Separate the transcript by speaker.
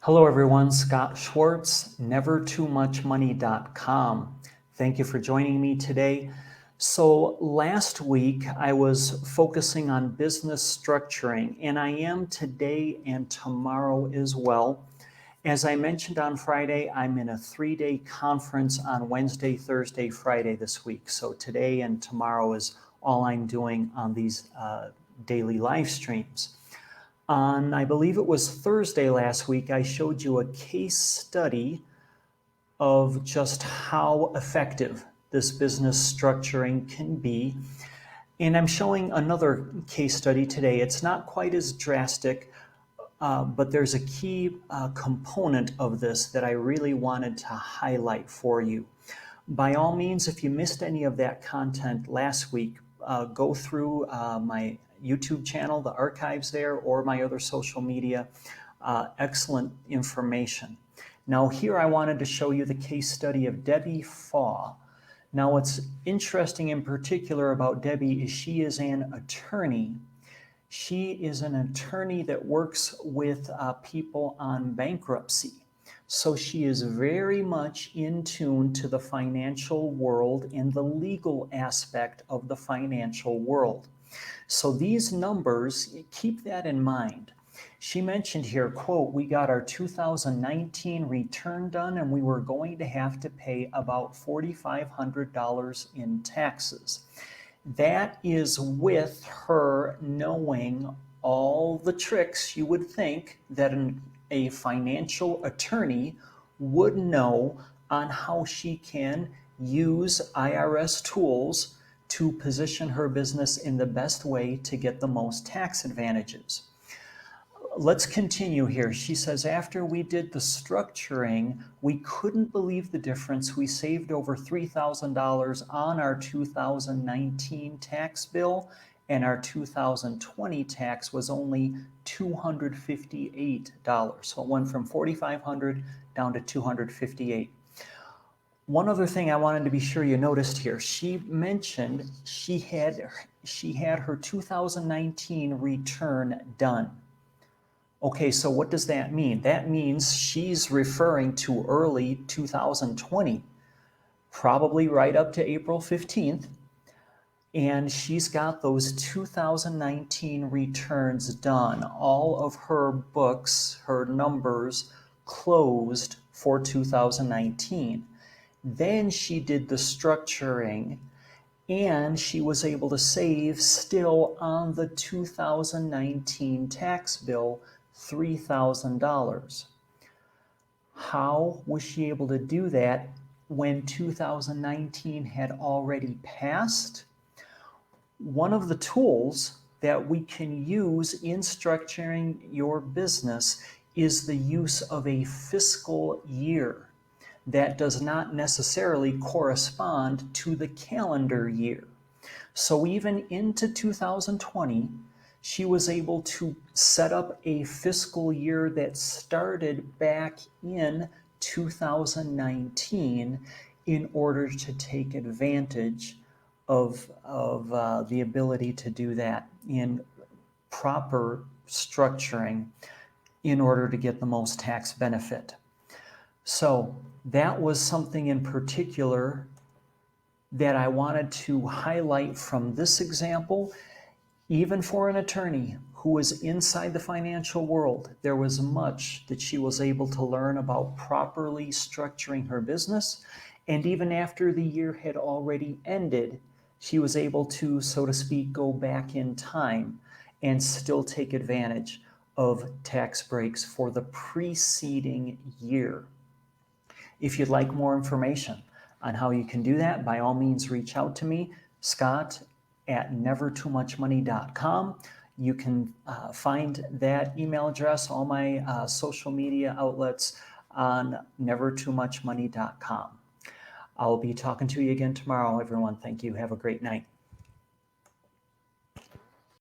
Speaker 1: Hello everyone, Scott Schwartz, nevertoomuchmoney.com. Thank you for joining me today. So last week I was focusing on business structuring, and I am today and tomorrow as well. As I mentioned on Friday, I'm in a 3-day conference on Wednesday, Thursday, Friday this week. So today and tomorrow is all I'm doing on these daily live streams. On, I believe it was Thursday last week, I showed you a case study of just how effective this business structuring can be. And I'm showing another case study today. It's not quite as drastic, but there's a key component of this that I really wanted to highlight for you. By all means, if you missed any of that content last week, go through my YouTube channel, the archives there, or my other social media. Excellent information. Now here I wanted to show you the case study of Debbie Faw. Now what's interesting in particular about Debbie is she is an attorney. She is an attorney that works with people on bankruptcy. So she is very much in tune to the financial world and the legal aspect of the financial world. So these numbers, keep that in mind. She mentioned here, quote, we got our 2019 return done and we were going to have to pay about $4,500 in taxes. That is with her knowing all the tricks you would think that a financial attorney would know on how she can use IRS tools to position her business in the best way to get the most tax advantages. Let's continue here. She says, after we did the structuring, we couldn't believe the difference. We saved over $3,000 on our 2019 tax bill, and our 2020 tax was only $258. So it went from $4,500 down to $258. One other thing I wanted to be sure you noticed here, she mentioned she had her 2019 return done. Okay, so what does that mean? That means she's referring to early 2020, probably right up to April 15th. And she's got those 2019 returns done. All of her books, her numbers closed for 2019. Then she did the structuring and she was able to save still on the 2019 tax bill $3,000. How was she able to do that when 2019 had already passed? One of the tools that we can use in structuring your business is the use of a fiscal year that does not necessarily correspond to the calendar year. So even into 2020, she was able to set up a fiscal year that started back in 2019 in order to take advantage of the ability to do that in proper structuring in order to get the most tax benefit. So that was something in particular that I wanted to highlight from this example. Even for an attorney who was inside the financial world, there was much that she was able to learn about properly structuring her business. And even after the year had already ended, she was able to, so to speak, go back in time and still take advantage of tax breaks for the preceding year. If you'd like more information on how you can do that, by all means reach out to me, Scott at nevertoomuchmoney.com. You can find that email address, all my social media outlets on nevertoomuchmoney.com. I'll be talking to you again tomorrow, everyone. Thank you. Have a great night.